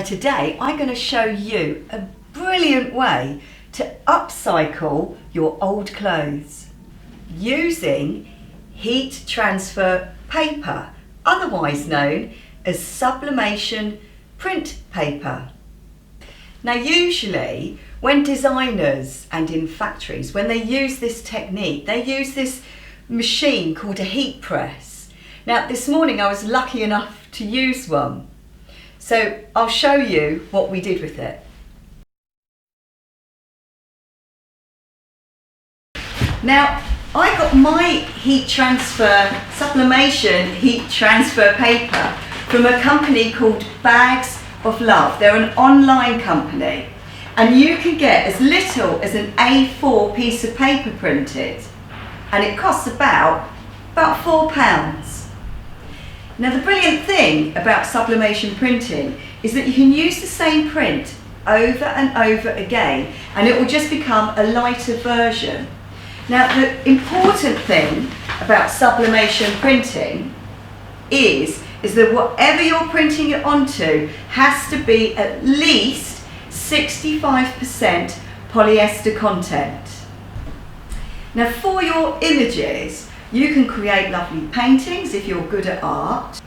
Now today I'm going to show you a brilliant way to upcycle your old clothes using heat transfer paper, otherwise known as sublimation print paper. Now usually when designers and in factories, when they use this technique, they use this machine called a heat press. Now this morning I was lucky enough to use one. So I'll show you what we did with it. Now I got my heat transfer, sublimation heat transfer paper from a company called Bags of Love. They're an online company and you can get as little as an A4 piece of paper printed and it costs about £4. Now the brilliant thing about sublimation printing is that you can use the same print over and over again and it will just become a lighter version. Now the important thing about sublimation printing is that whatever you're printing it onto has to be at least 65% polyester content. Now for your images, you can create lovely paintings if you're good at art.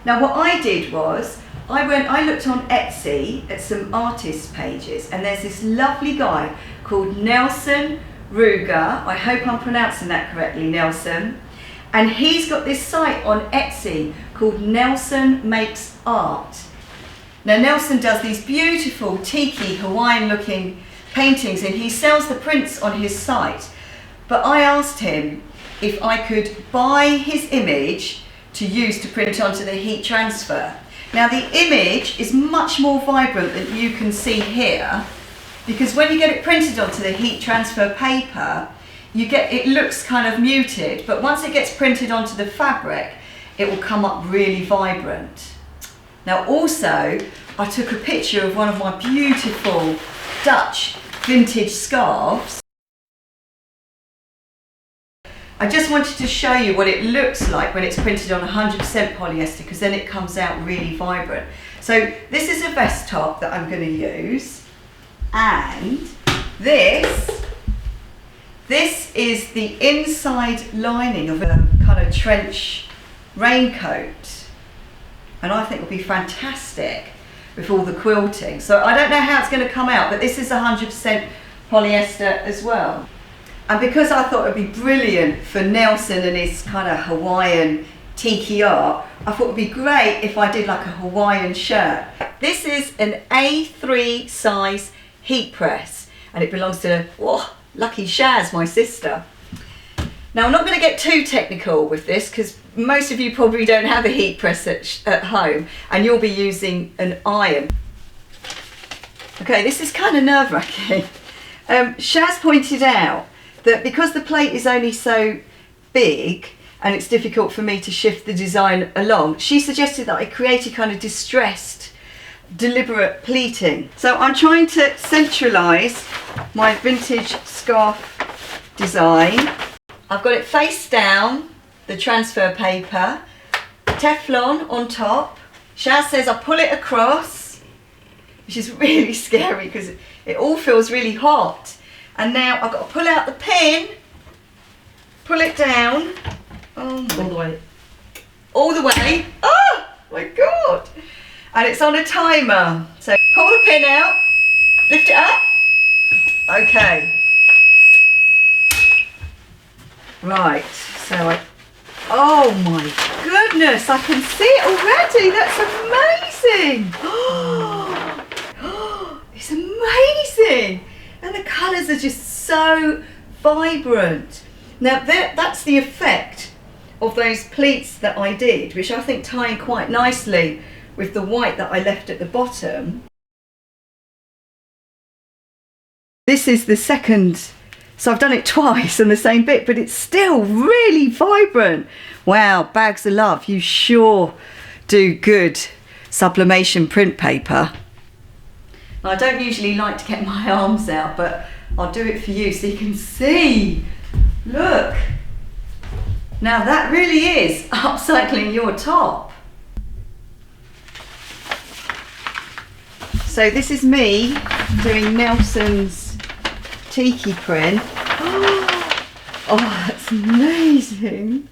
Now what I did was, I looked on Etsy at some artist pages and there's this lovely guy called Nelson Ruger, I hope I'm pronouncing that correctly, Nelson, and he's got this site on Etsy called Nelson Makes Art. Now Nelson does these beautiful tiki Hawaiian looking paintings and he sells the prints on his site, but I asked him if I could buy his image to use to print onto the heat transfer. Now the image is much more vibrant than you can see here because when you get it printed onto the heat transfer paper, it looks kind of muted, but once it gets printed onto the fabric, it will come up really vibrant. Now also, I took a picture of one of my beautiful Dutch vintage scarves. I just wanted to show you what it looks like when it's printed on 100% polyester because then it comes out really vibrant. So this is a vest top that I'm going to use and this is the inside lining of a kind of trench raincoat and I think it will be fantastic with all the quilting. So I don't know how it's going to come out, but this is 100% polyester as well. And because I thought it would be brilliant for Nelson and his kind of Hawaiian tiki art, I thought it would be great if I did like a Hawaiian shirt. This is an A3 size heat press and it belongs to lucky Shaz, my sister. Now I'm not going to get too technical with this because most of you probably don't have a heat press at home and you'll be using an iron. Okay, this is kind of nerve-wracking. Shaz pointed out that because the plate is only so big and it's difficult for me to shift the design along, she suggested that I create a kind of distressed, deliberate pleating. So I'm trying to centralise my vintage scarf design. I've got it face down, the transfer paper, Teflon on top. Shaz says I pull it across, which is really scary because it all feels really hot. And now I've got to pull out the pin, pull it down. Oh my. All the way. All the way. Oh my God. And it's on a timer. So pull the pin out, lift it up. Okay. Right, so oh my goodness, I can see it already. That's amazing. Oh, it's amazing. And the colours are just so vibrant. Now that's the effect of those pleats that I did, which I think tie in quite nicely with the white that I left at the bottom. This is the second, so I've done it twice on the same bit, but it's still really vibrant. Wow, Bags of Love, you sure do good sublimation print paper. I don't usually like to get my arms out, but I'll do it for you so you can see. Look. Now that really is upcycling your top. So this is me doing Nelson's tiki print. Oh, that's amazing.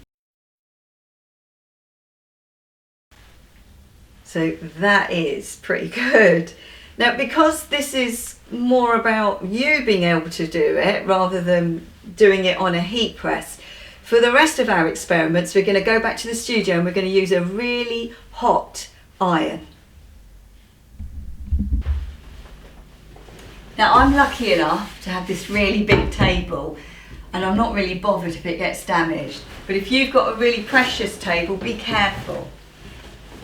So that is pretty good. Now, because this is more about you being able to do it rather than doing it on a heat press, for the rest of our experiments, we're going to go back to the studio and we're going to use a really hot iron. Now, I'm lucky enough to have this really big table, and I'm not really bothered if it gets damaged. But if you've got a really precious table, be careful.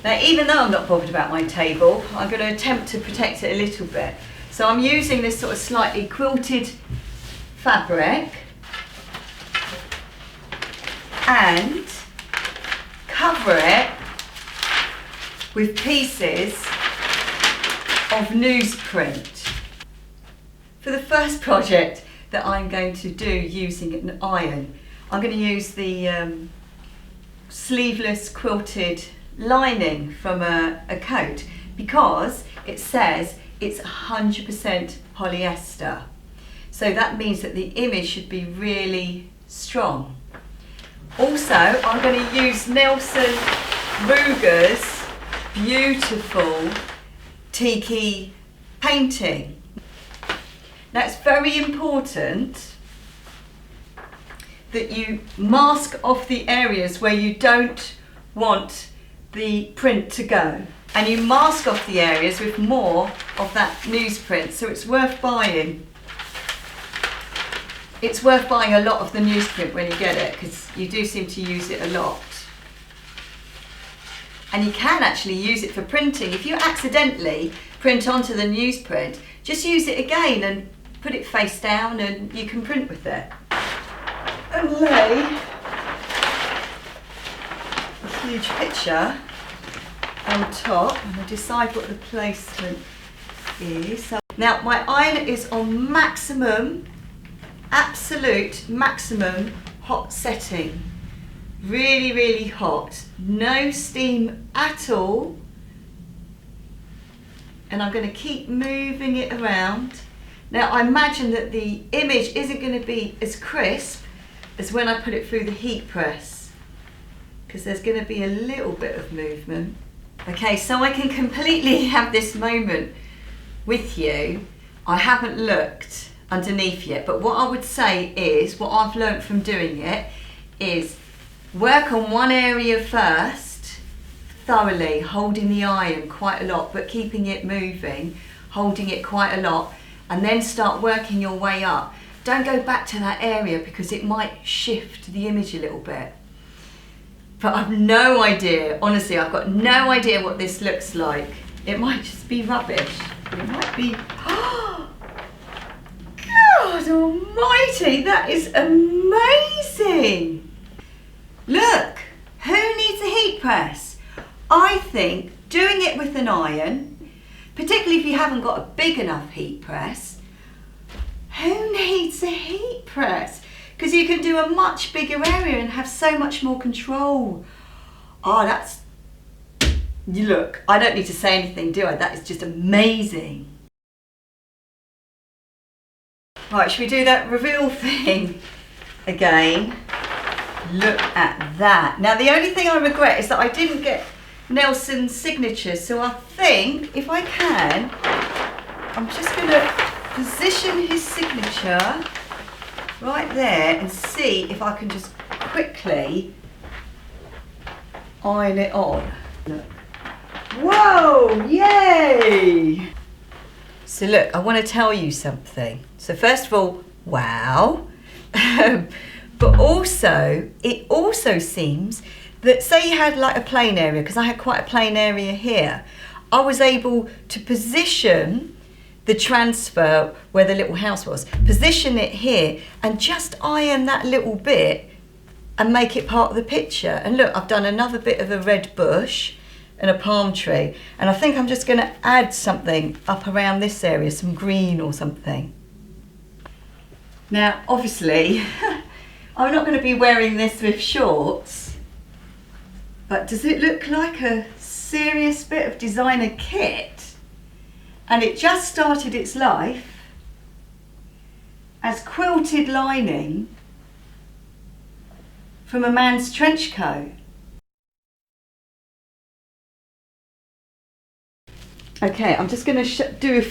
Now, even though I'm not bothered about my table, I'm going to attempt to protect it a little bit. So I'm using this sort of slightly quilted fabric and cover it with pieces of newsprint. For the first project that I'm going to do using an iron, I'm going to use the sleeveless quilted lining from a coat, because it says it's 100% polyester. So that means that the image should be really strong. Also, I'm going to use Nelson Ruger's beautiful tiki painting. Now, it's very important that you mask off the areas where you don't want the print to go, and you mask off the areas with more of that newsprint. So it's worth buying. It's worth buying a lot of the newsprint when you get it, because you do seem to use it a lot. And you can actually use it for printing. If you accidentally print onto the newsprint, just use it again and put it face down and you can print with it. And lay a huge picture on top, and I decide what the placement is. So now my iron is on maximum, absolute maximum hot setting. Really, really hot. No steam at all. And I'm going to keep moving it around. Now, I imagine that the image isn't going to be as crisp as when I put it through the heat press, because there's going to be a little bit of movement. Okay, so I can completely have this moment with you. I haven't looked underneath yet, but what I would say is, what I've learnt from doing it is work on one area first, thoroughly, holding the iron quite a lot, but keeping it moving, holding it quite a lot, and then start working your way up. Don't go back to that area because it might shift the image a little bit. But I've no idea, honestly, I've got no idea what this looks like. It might just be rubbish. It might be, oh, God almighty, that is amazing. Look, who needs a heat press? I think doing it with an iron, particularly if you haven't got a big enough heat press, who needs a heat press? Because you can do a much bigger area and have so much more control. Oh, that's, look, I don't need to say anything, do I? That is just amazing. Right, should we do that reveal thing again? Look at that. Now, the only thing I regret is that I didn't get Nelson's signatures, so I think if I can, I'm just going to position his signature right there and see if I can just quickly iron it on. Look. Whoa, yay! So look, I want to tell you something. So first of all, wow. But also, it also seems that, say you had like a plain area, because I had quite a plain area here, I was able to position the transfer where the little house was, position it here and just iron that little bit and make it part of the picture. And look, I've done another bit of a red bush and a palm tree, and I think I'm just going to add something up around this area, some green or something. Now, obviously, I'm not going to be wearing this with shorts, but does it look like a serious bit of designer kit? and it just started its life as quilted lining from a man's trench coat. Okay, I'm just going to do a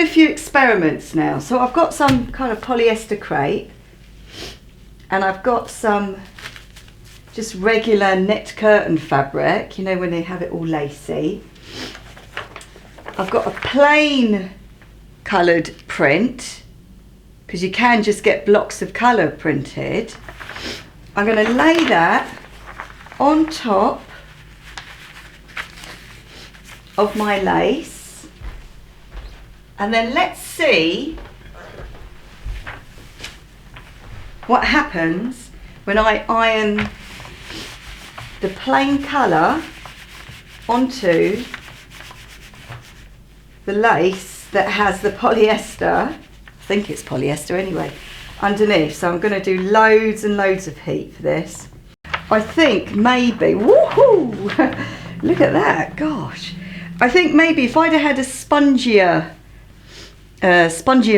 few experiments now. So I've got some kind of polyester crepe, and I've got some just regular net curtain fabric, you know, when they have it all lacy. I've got a plain coloured print, because you can just get blocks of colour printed. I'm going to lay that on top of my lace, and then let's see what happens when I iron the plain colour onto the lace that has the polyester, I think it's polyester anyway, underneath. So I'm going to do loads and loads of heat for this. I think maybe, woohoo, look at that, gosh. I think maybe if I'd have had a spongier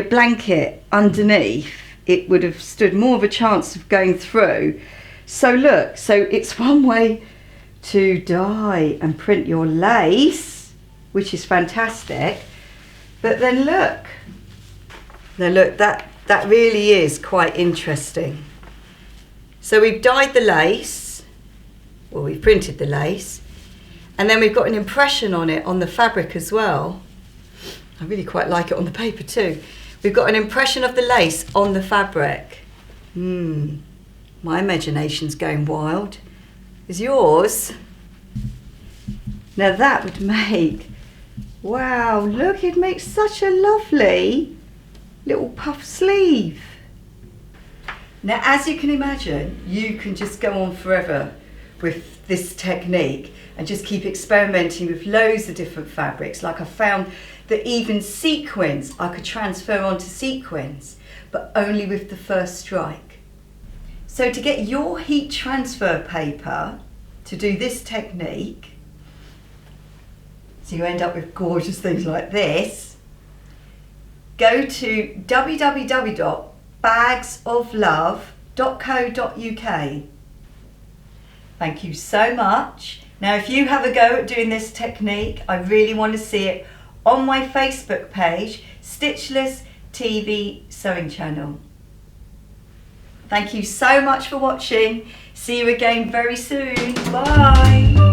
blanket underneath, it would have stood more of a chance of going through. So look, so it's one way to dye and print your lace, which is fantastic. But then look, that really is quite interesting. So we've dyed the lace, well, we've printed the lace, and then we've got an impression on it on the fabric as well. I really quite like it on the paper too. We've got an impression of the lace on the fabric. My imagination's going wild. Is yours? Now that would make, wow, look, it makes such a lovely little puff sleeve. Now, as you can imagine, you can just go on forever with this technique and just keep experimenting with loads of different fabrics. Like I found that even sequins, I could transfer onto sequins, but only with the first strike. So to get your heat transfer paper to do this technique, so you end up with gorgeous things like this, go to www.bagsoflove.co.uk. Thank you so much. Now, if you have a go at doing this technique, I really want to see it on my Facebook page, Stitchless TV Sewing Channel. Thank you so much for watching. See you again very soon. Bye.